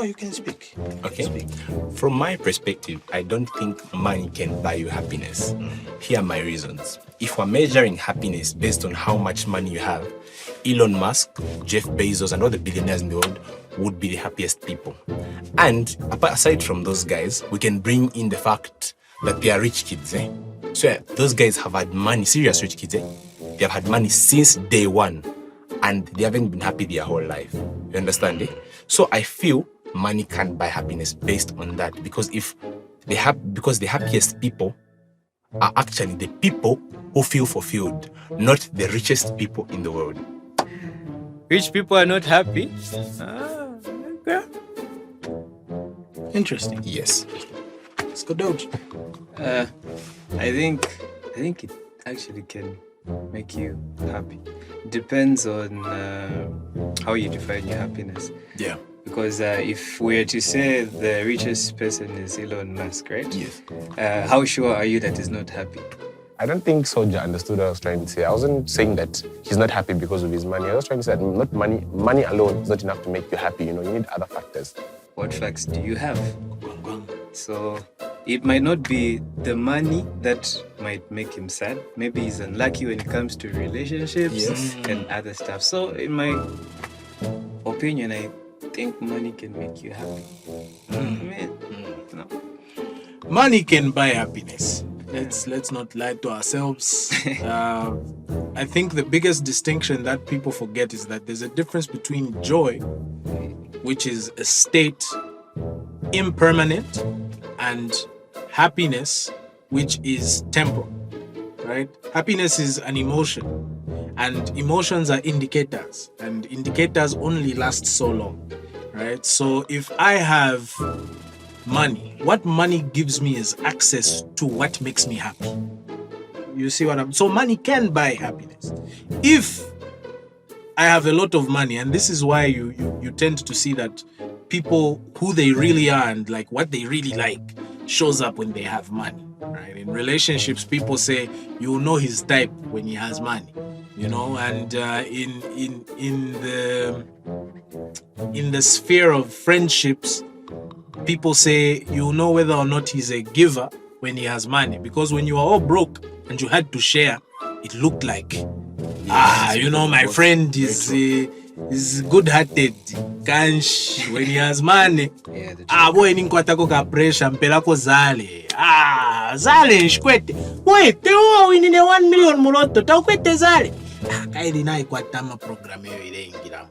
No, you can speak. Okay. From my perspective, I don't think money can buy you happiness. Here are my reasons. If we're measuring happiness based on how much money you have, Elon Musk, Jeff Bezos, and all the billionaires in the world would be the happiest people. And aside from those guys, we can bring in the fact that they are rich kids. So yeah, those guys have had money, serious rich kids. They have had money since day one, and they haven't been happy their whole life. You understand? So I feel money can't buy happiness based on that, because the happiest people are actually the people who feel fulfilled, not the richest people in the world. Rich people are not happy? Okay. Interesting. Yes. Let's go, Doge. I think it actually can make you happy. Depends on how you define your happiness. Yeah. Because if we're to say the richest person is Elon Musk, right? Yes. How sure are you that he's not happy? I don't think Soja understood what I was trying to say. I wasn't saying that he's not happy because of his money. I was trying to say that not money alone is not enough to make you happy. You need other factors. What facts do you have? So it might not be the money that might make him sad. Maybe he's unlucky when it comes to relationships and other stuff. So in my opinion, I think money can make you happy. No. Money can buy happiness. Let's not lie to ourselves. I think the biggest distinction that people forget is that there's a difference between joy, which is a state, impermanent, and happiness, which is temporal, right? Happiness is an emotion, and emotions are indicators, and indicators only last so long, right? So if I have money, what money gives me is access to what makes me happy. You see what I'm... So money can buy happiness. If I have a lot of money, and this is why you tend to see that people, who they really are and like what they really like, shows up when they have money, right? In relationships, people say you know his type when he has money, and in the sphere of friendships, people say you know whether or not he's a giver when he has money, because when you are all broke and you had to share, it looked like my friend is good-hearted, kansh when he has money. Boy ninkwatako ka pressure mpelako zale. Zale nshkwete. Boy tewa winine 1 million muloto taukwete zale. Kaidi na ikwatama program ile ingiramu.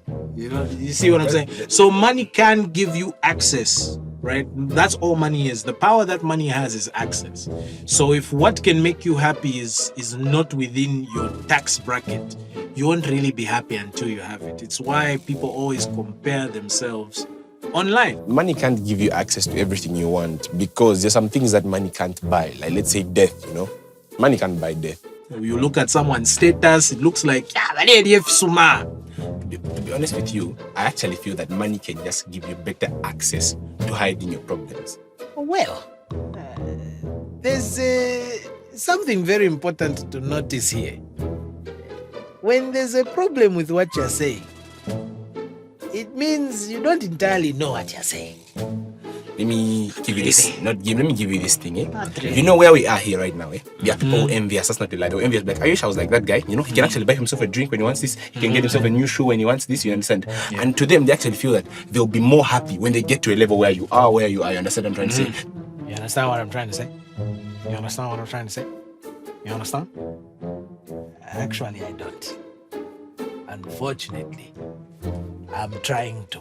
You see what I'm saying? So money can give you access, right? That's all money is. The power that money has is access. So if what can make you happy is not within your tax bracket, you won't really be happy until you have it. It's why people always compare themselves online. Money can't give you access to everything you want, because there's some things that money can't buy. Like, let's say death, Money can't buy death. You look at someone's status, it looks like, To be honest with you, I actually feel that money can just give you better access to hiding your problems. Well, there's something very important to notice here. When there's a problem with what you're saying, it means you don't entirely know what you're saying. Let me give you this. Let me give you this thing. You know where we are here right now. There are people who envy us. That's not the lie. They'll envy us. Like, I wish I was like that guy. He can actually buy himself a drink when he wants this. He can get himself a new shoe when he wants this. You understand? Yeah. And to them, they actually feel that they'll be more happy when they get to a level where you are. You understand what I'm trying to say? You understand what I'm trying to say? You understand what I'm trying to say? You understand? Actually, I don't. Unfortunately, I'm trying to.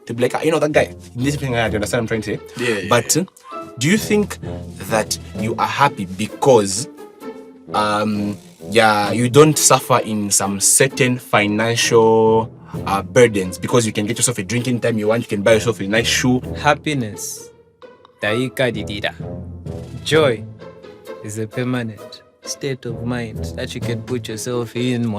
To be like, that guy. This thing, I understand what I'm trying to say. Yeah. But do you think that you are happy because you don't suffer in some certain financial burdens, because you can get yourself a drink anytime you want, you can buy yourself a nice shoe? Happiness, taika didida. Joy is a permanent state of mind that you can put yourself in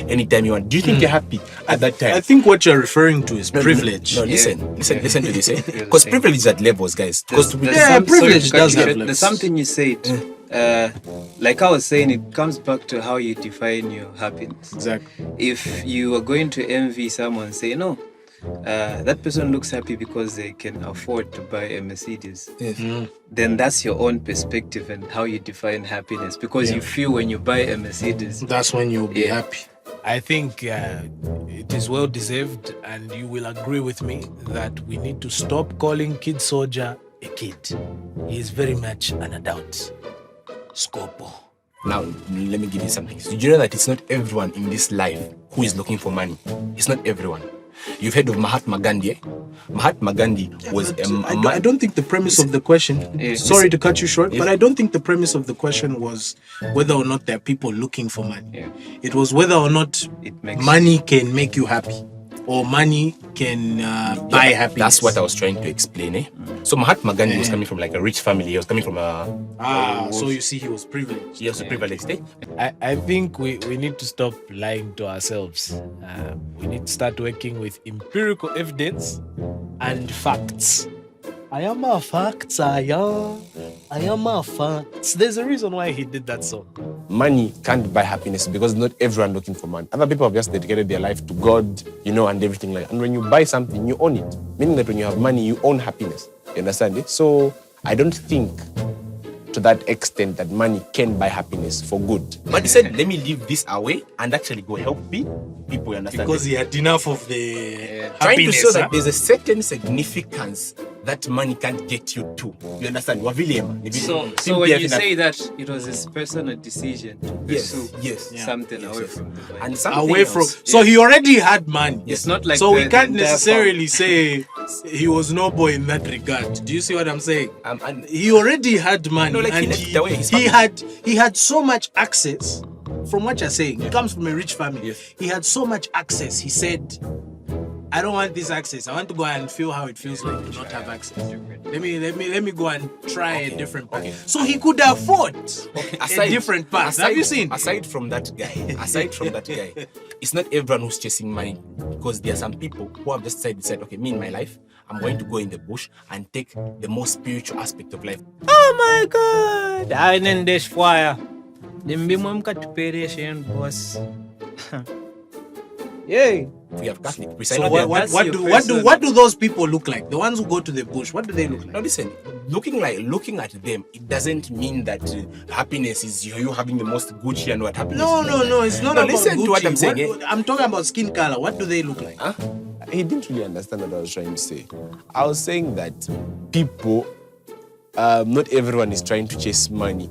anytime you want. Do you think you're happy at that time? I think what you're referring to is privilege. No, listen to this. Because privilege is at levels, guys. Privilege does have levels. There's something you said. Like I was saying, it comes back to how you define your happiness. Exactly. If you are going to envy someone, say, no, that person looks happy because they can afford to buy a Mercedes, Yes. then that's your own perspective and how you define happiness. Because you feel when you buy a Mercedes, That's when you'll be Yeah. happy. I think it is well deserved, and you will agree with me that we need to stop calling Kid Soldier a kid. He is very much an adult. Scopo. Now, let me give you something. So, you know that it's not everyone in this life who is looking for money. It's not everyone. You've heard of Mahatma Gandhi, eh? Mahatma Gandhi was a I don't think the premise of the question. Sorry to cut you short, but I don't think the premise of the question was whether or not there are people looking for money. Yeah. It was whether or not It makes- money can make you happy, or money can buy happiness. That's what I was trying to explain, eh? So Mahatma Gandhi was coming from like a rich family. He was coming from a So you see, he was privileged. he was a privileged, eh? I think we need to stop lying to ourselves. We need to start working with empirical evidence and facts. I am a facts, I am a facts. There's a reason why he did that song. Money can't buy happiness because not everyone looking for money. Other people have just dedicated their life to God, and everything like that. And when you buy something, you own it. Meaning that when you have money, you own happiness. You understand it? So I don't think to that extent that money can buy happiness for good. But he said, let me leave this away and actually go help people. You understand? Because it? he had enough of the Trying to happiness. show that huh? there's a certain significance that money can't get you to. You understand? So when you say that it was his personal decision to pursue yes, something yes, away yes. from the money. And something away else, from. So he already had money. It's not like so we the can't entire necessarily say he was no boy in that regard. Do you see what I'm saying? and He already had money, No, like, he and left it away, his he family. had so much access. From what you're saying, he comes from a rich family. Yes. He had so much access. He said, "I don't want this access. I want to go and feel how it feels like to not have access. Let me go and try a different path." okay. So he could afford a different path. Have you seen? Aside from that guy, it's not everyone who's chasing money, because there are some people who have just said, okay, me in my life, I'm going to go in the bush and take the most spiritual aspect of life. Oh my God! I didn't dash fire. Nimbimwa mkatupereshe boss. Yay! We have Catholic priests. So I know what there are- what do those people look like? The ones who go to the bush, what do they look like? Now listen, looking at them, it doesn't mean that happiness is you having the most Gucci and what happiness. No, is no, like no. that. It's not No, about listen Gucci. to what I'm saying. eh? I'm talking about skin color. What do they look like? He didn't really understand what I was trying to say. I was saying that people, not everyone is trying to chase money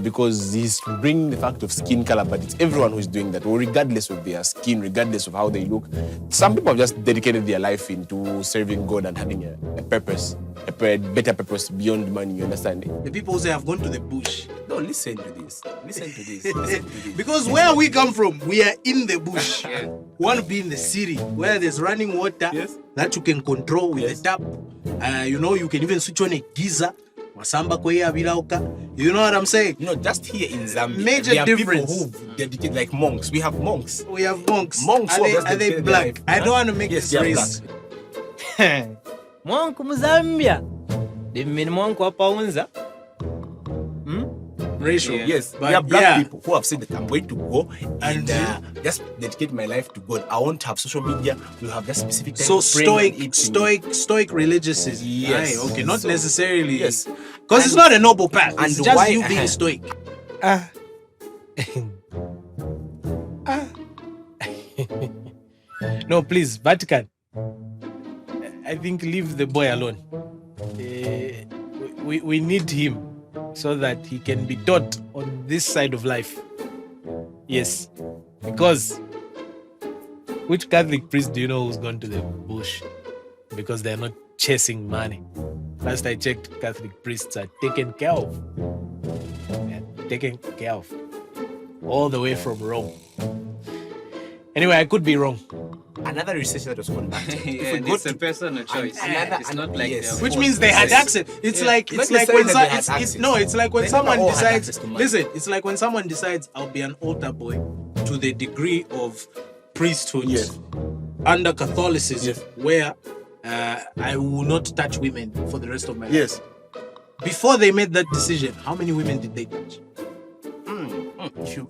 because he's bringing the fact of skin color, but it's everyone who's doing that, or regardless of their skin, regardless of how they look. Some people have just dedicated their life into serving God and having a purpose, a better purpose beyond money, you understand? The people who say I've gone to the bush. No, listen to this. Listen to this. Listen to this. Because where we come from, we are in the bush. We want to be in the city where there's running water that you can control with the tap. You can even switch on a geyser. Wasamba kwa ya bilauka. You know what I'm saying? Just here in Zambia, Major there are difference. people who dedicate like monks. We have monks. We have monks. Monks who have just are they dedicated their black? life. I don't want to make Yes, this they are race. black. Mwanku Mzambia. Dimini mwanku hapa unza. Racial. Yes, But we have black yeah. people who have said that I'm going to go and just dedicate my life to God. I won't have social media. We'll have just specific time So to pray and eat. stoic religious. Yes. Aye, okay, not So- necessarily. yes. Because it's not a noble path. and It's just why- you being stoic. No, please, Vatican. I think leave the boy alone. We need him so that he can be taught on this side of life. Yes, because which Catholic priest do you know who's gone to the bush? Because they're not chasing money. Last I checked, Catholic priests are taken care of. Yeah, taken care of. All the way from Rome. Anyway, I could be wrong. Another research that was conducted. It's a personal choice. It's not like yes. they're Which means they had Yes. access. It's like Not it's like necessarily when that they had access. it's like when They someone never all had decides. access to money. Listen, it's like when someone decides I'll be an altar boy to the degree of priesthood Yes. under Catholicism, Yes. where I will not touch women for the rest of my life. Yes. Before they made that decision, how many women did they touch?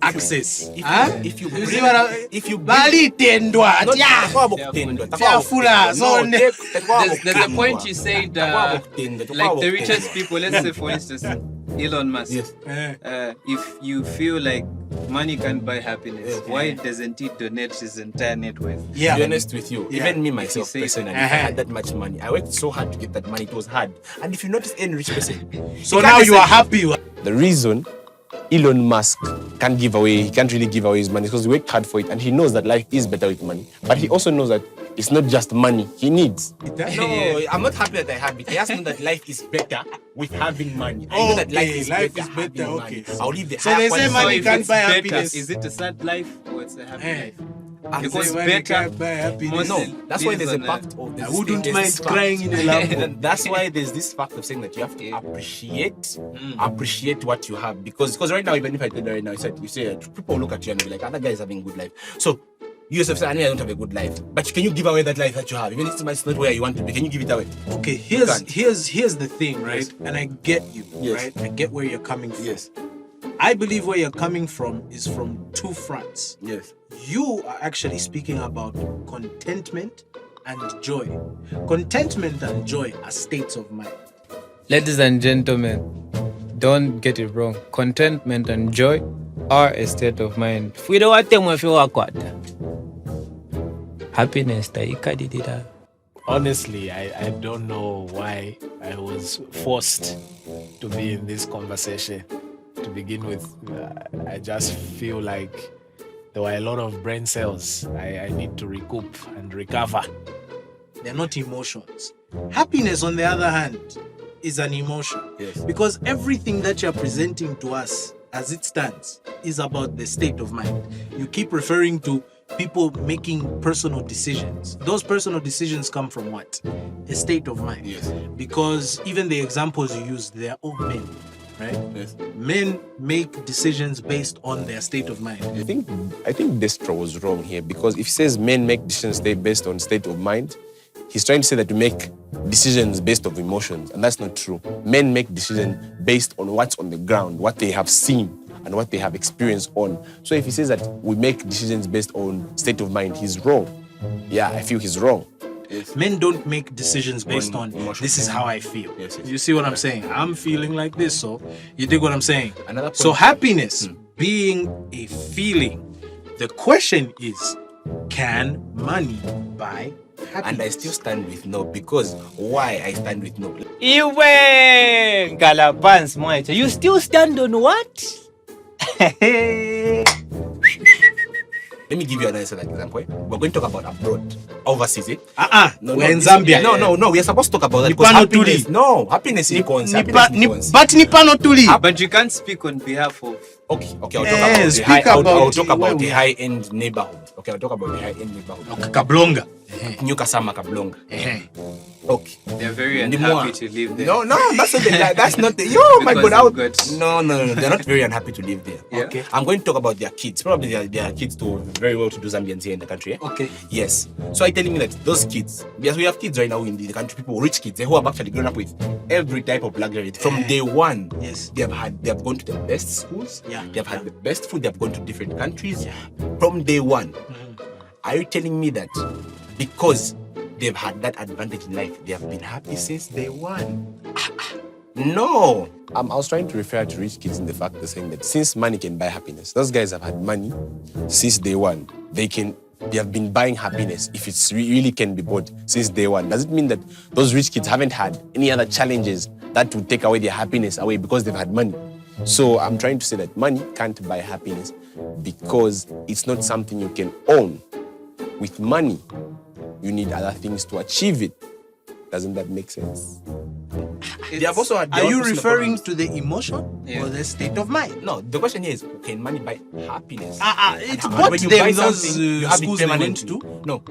access. If you You see bring- what I- if you Bali tendwa. Not- Yeah. takwaba okutendwa, takwaba Fiafula, okutendwa. No, zone. takwaba There's a okutendwa. point you said, Takwaba okutendwa, takwaba like the okutendwa. richest people, let's say for instance, Elon Musk. Yes. If you feel like money can't buy happiness, why doesn't he donate his entire net worth? To Yeah. be honest with you, Yeah. even me myself say- personally, if I had that much money, I worked so hard to get that money. It was hard. And if you notice any rich person, So now you are happy. The reason Elon Musk can't give away, he can't really give away his money because he worked hard for it and he knows that life is better with money. But he also knows that it's not just money he needs. no, I'm not happy that I have it. I just know that life is better with having money. I know that life Okay, is life better is better, having okay. money. I'll leave the So higher they say quality- money if can't it's buy better, happiness. is it a sad life or it's a happy Eh. life? I'm Because saying money better, can't buy happiness. no, that's why This there's a on fact of I wouldn't mind crying in a Lambo. And that's why there's this fact of saying that you have to appreciate what you have because right now, even if I tell you right now, you say people look at you and be like, other guys having a good life. So you yourself say, I don't have a good life, but can you give away that life that you have? Even if it's not where you want to be, can you give it away? Okay, can't. here's the thing, right? Yes. And I get you, Yes. right? I get where you're coming from. Yes. I believe where you're coming from is from two fronts. Yes. You are actually speaking about contentment and joy. Contentment and joy are states of mind. Ladies and gentlemen, don't get it wrong. Contentment and joy are a state of mind. Happiness, taikadidida. Honestly, I don't know why I was forced to be in this conversation. To begin with, I just feel like there were a lot of brain cells I need to recoup and recover. They're not emotions. Happiness, on the other hand, is an emotion. Yes. Because everything that you're presenting to us as it stands is about the state of mind. You keep referring to people making personal decisions. Those personal decisions come from what? A state of mind. Yes. Because even the examples you use, they are all men, right? Yes. Men make decisions based on their state of mind. I think Destro was wrong here because if he says men make decisions based on state of mind, he's trying to say that we make decisions based on emotions, and that's not true. Men make decisions based on what's on the ground, what they have seen, and what they have experienced on. So if he says that we make decisions based on state of mind, he's wrong. Yeah, I feel he's wrong. Men don't make decisions based on emotion. this is how I feel. Yes, yes. You see what I'm saying? I'm feeling like this, so you dig what I'm saying? Another point- So happiness being a feeling, the question is, can money buy happiness? And I still stand with no because why I stand with no? Iwe Galapans Moita. You still stand on what? Let me give you another example. We're going to talk about abroad, overseas. We're in Zambia. No. We are supposed to talk about that Nipano because happiness. tuli. No, happiness is cons. Happiness is cons. But Nipano tuli. But you can't speak on behalf of. Okay. I'll talk Eh, about the speak high. I'll about talk where about we the are. high-end neighborhood. Okay, I'll talk about the high-end neighborhood. Okay, Kablonga. New Kasama Kablonga. Okay. They're very The unhappy more- to live there. No, that's not the. That's not the. Yo, my Because God! of God. No. They're not very unhappy to live there. Yeah. Okay. I'm going to talk about their kids. Probably their kids to very well-to-do Zambians here in the country. Eh? Okay. Yes. So I telling me that those kids, because we have kids right now in the country, people, rich kids, who have actually grown up with every type of luxury from day one. Yes. They have gone to the best schools. Yeah. They have had the best food. They have gone to different countries. From day one. Are you telling me that because they've had that advantage in life, they have been happy since day one? No. I was trying to refer to rich kids in the fact of saying that since money can buy happiness, those guys have had money since day one. They have been buying happiness if it's really can be bought since day one. Does it mean that those rich kids haven't had any other challenges that would take away their happiness away because they've had money? So I'm trying to say that money can't buy happiness because it's not something you can own. With money, you need other things to achieve it. Doesn't that make sense? They have also had their Are own you personal referring problems. to the emotion or the state of mind? No, the question here is, can money buy happiness? It's And what when you them buy those something, you have it schools they went permanently. to. No.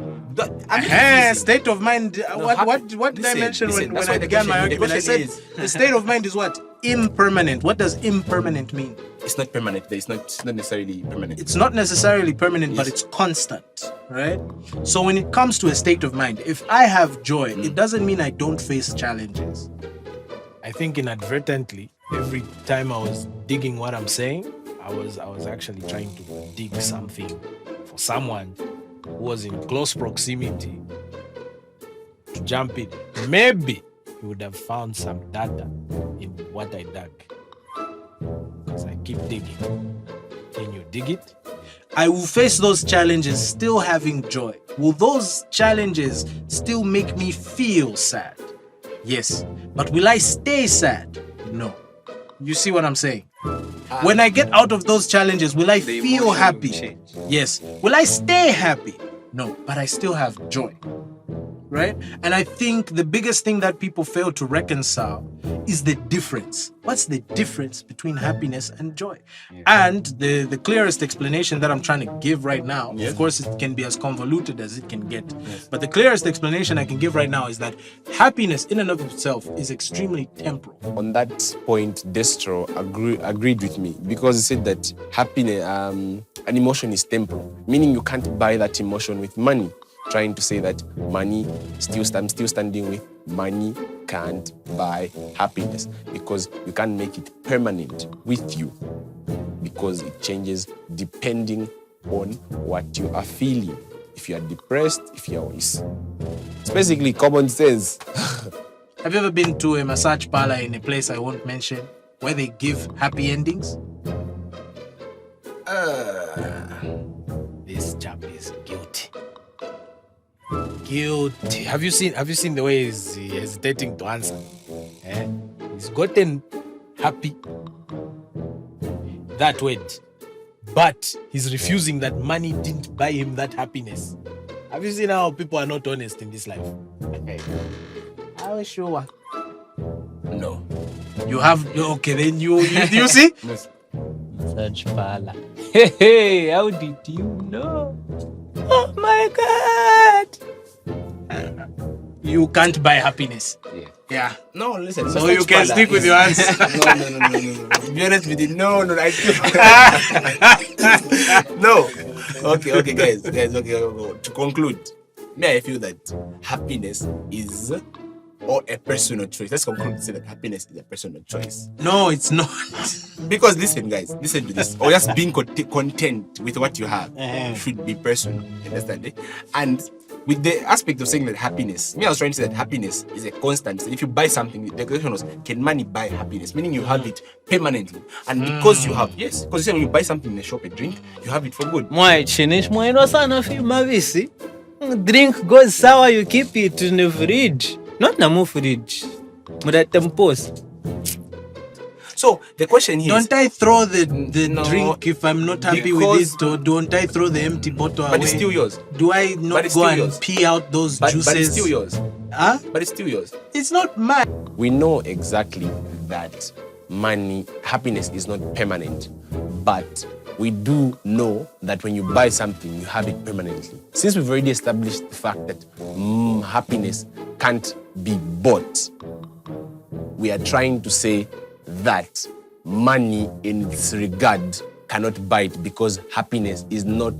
I'm confusing. State of mind. What did I listen, mention listen, when that's I why the began my question- the argument? I said question the state of mind is what? Impermanent. What does impermanent mean? It's not permanent. It's not necessarily permanent. It's not necessarily permanent, but Yes. it's constant, right? So when it comes to a state of mind, if I have joy, it doesn't mean I don't face challenges. I think inadvertently, every time I was digging what I'm saying, I was actually trying to dig something for someone who was in close proximity to jump in. Maybe he would have found some data in what I dug. Because I keep digging. Can you dig it? I will face those challenges still having joy. Will those challenges still make me feel sad? Yes. But will I stay sad? No. You see what I'm saying? When I get out of those challenges, will I The feel emotion happy? will change. Yes. Will I stay happy? No. But I still have joy. Right? And I think the biggest thing that people fail to reconcile is the difference. What's the difference between happiness and joy? And the clearest explanation that I'm trying to give right now, of course, it can be as convoluted as it can get. But the clearest explanation I can give right now is that happiness in and of itself is extremely temporal. On that point, Destro agreed with me because he said that happiness, an emotion is temporal, meaning you can't buy that emotion with money. Trying to say that money, I'm still standing with money can't buy happiness because you can't make it permanent with you because it changes depending on what you are feeling. If you are depressed, if you are, it's basically common sense. Have you ever been to a massage parlor in a place I won't mention where they give happy endings? This chap is guilty. Guilty. Have you seen the way he's hesitating to answer? He's gotten happy. That word. But he's refusing that money didn't buy him that happiness. Have you seen how people are not honest in this life? Are you sure? No. You have okay, then you see? Such pala. Hey, how did you know? Oh my God! You can't buy happiness. Yeah. No, listen. So you can stick with your answer. No. To be honest with you, no. No. Okay, guys. Okay. To conclude, I feel that happiness is or a personal choice. Let's conclude and say that happiness is a personal choice. No, it's not. Because listen, guys, listen to this. Or just being content with what you have should be personal. You understand it? And with the aspect of saying that happiness, I was trying to say that happiness is a constant. So if you buy something, the question was, can money buy happiness? Meaning you have it permanently. And because you have, because when you buy something in a shop, a drink, you have it for good. Mwino sana fima visi. Drink goes sour, you keep it in the fridge. Not na fridge. Mudatempost. So the question here is, Don't I throw the No, drink if I'm not happy with because- it, or don't I throw the empty bottle away? but it's still yours. Do I But not it's go still and yours. pee out those But juices? it's still yours. Huh? But it's still yours. It's not mine. We know exactly that happiness is not permanent, but we do know that when you buy something, you have it permanently. Since we've already established the fact that happiness can't be bought, we are trying to say that money in its regard cannot buy it because happiness is not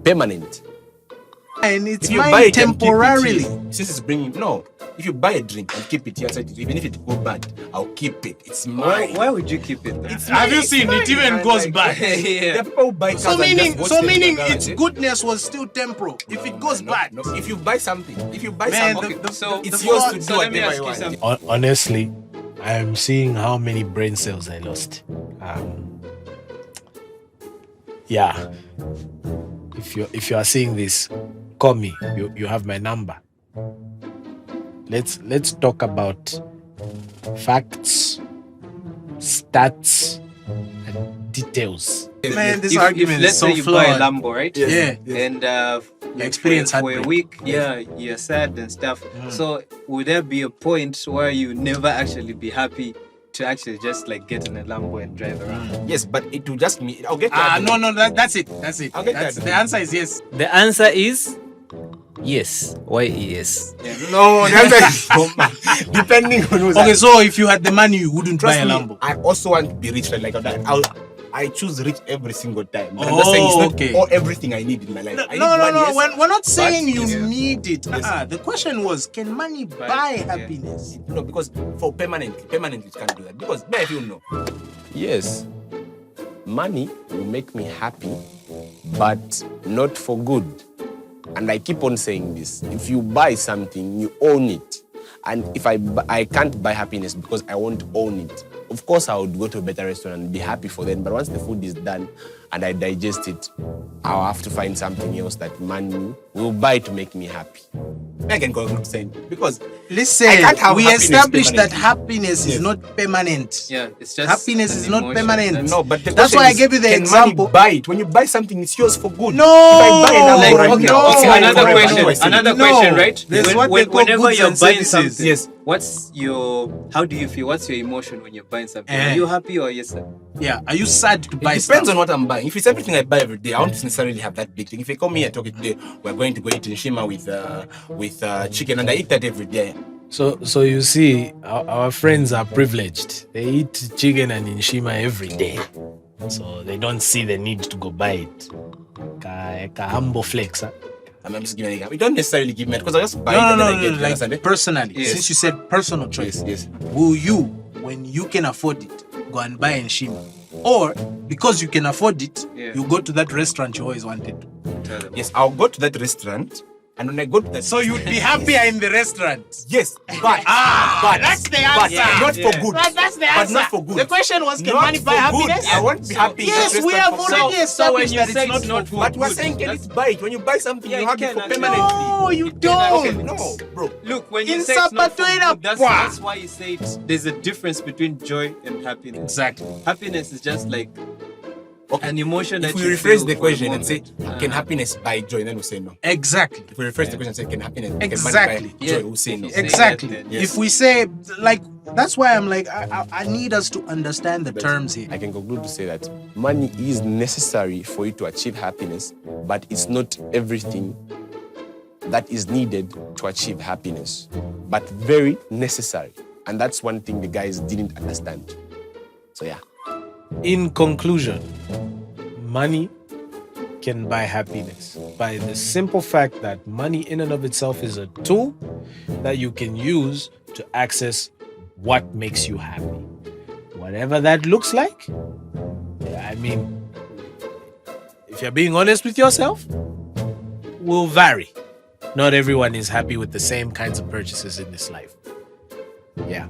permanent. And it's If you mine buy it and keep it temporarily. here, since it's bringing no. If you buy a drink and keep it here, even if it go bad, I'll keep it. It's mine. Why would you keep it? Then? Have you seen it even goes bad? There are people who buy cars So and meaning, just watch them in the garage, its eh? goodness was still temporal. If it goes bad, No. If you buy something, Man, something, it's the yours more- to so do let me whatever ask you you want. something. Honestly, I'm seeing how many brain cells I lost. If you are seeing this, call me. You have my number. Let's talk about facts, stats, and details. man, this If argument let's is so say you buy a flawed. Lambo, right? Yeah. And like experience for a heartbreak. week, you're sad and stuff. So would there be a point where you never actually be happy to actually just like get in a Lambo and drive around? Yes, but it will just mean I'll get. No, that's it. That's it. I'll get That's, that. the answer is yes. The answer is yes. Why yes? No, the answer is depending on who's. Okay, so if you had the money, you wouldn't Trust buy a me, Lambo. I also want to be rich like that. I choose rich every single time. But I'm Oh, just saying it's not okay. all everything I need in my life. I need No. money, yes, We're not saying you yes. need it. The question was, can money buy happiness? No, because for permanently you can't do that. Because I feel no. Yes. money will make me happy, but not for good. And I keep on saying this. If you buy something, you own it. And if I can't buy happiness because I won't own it, of course I would go to a better restaurant and be happy for them. But once the food is done and I digest it, I'll have to find something else that money will buy to make me happy. I can conclude saying because Listen, I can't have we happiness established that permanently. happiness is not permanent. Yeah, it's just Happiness an is not emotion. permanent. no, but the That's question why I is, gave you the can example. money buy it? When you buy something, it's yours for good. No! If I buy an Like, apple right okay, now, it's okay, mine Another forever. question. How do I say it? Another No, question, right? there's what they call Whenever goods you're and buying services. something, Yes. what's your? How do you feel? What's your emotion when you're buying something? Eh. Are you happy or yes, sir? Yeah, are you sad to buy It depends stuff? on what I'm buying. If it's everything I buy every day, I won't necessarily have that big thing. If you come here and talk today, we're going to go eat in Shima with chicken, and I eat that every day. So you see, our friends are privileged. They eat chicken and inshima every day, so they don't see the need to go buy it. Ka humble flex. Huh? I'm just giving it. We don't necessarily give me because I just buy it No, and no, then no, I get no, it. like Understand it? personally. Yes. Since you said personal choice, Yes. will you, when you can afford it, go and buy Nshima? Or because you can afford it, Yeah. you go to that restaurant you always wanted to? Tell them. Yes, I'll go to that restaurant, and when I go to that, So you'd be happier in the restaurant. yes, but that's the but answer. not for good. That's the But not for good. The question was, can Not money buy for good. happiness? I won't be happy. in that Yes, we restaurant have for good. already established that say it's not for But good. we're saying, can it buy it? When you buy something, Yeah, you it have it can for actually. permanently. No, you Okay, don't. No, bro. Look, when you In say it's not for Sapatoina, good, that's Pwa. why you say it. There's a difference between joy and happiness. Exactly. Happiness is just like Okay. an emotion If that we you rephrase feel the for a question and say, moment. can happiness buy joy? Then we'll say no. Exactly. If we rephrase the question and say, can happiness Exactly. can money buy joy? We'll say no. Say Exactly. that then, yes. If we say, like, that's why I'm like, I need us to understand the terms here. I can conclude to say that money is necessary for you to achieve happiness, but it's not everything that is needed to achieve happiness, but very necessary. And that's one thing the guys didn't understand. So yeah. In conclusion, money can buy happiness by the simple fact that money in and of itself is a tool that you can use to access what makes you happy. Whatever that looks like, I mean, if you're being honest with yourself, will vary. Not everyone is happy with the same kinds of purchases in this life. Yeah.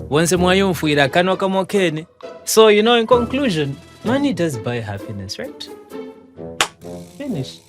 Once mwayumfuira kanwa kamokene. So, in conclusion, money does buy happiness, right? Finish.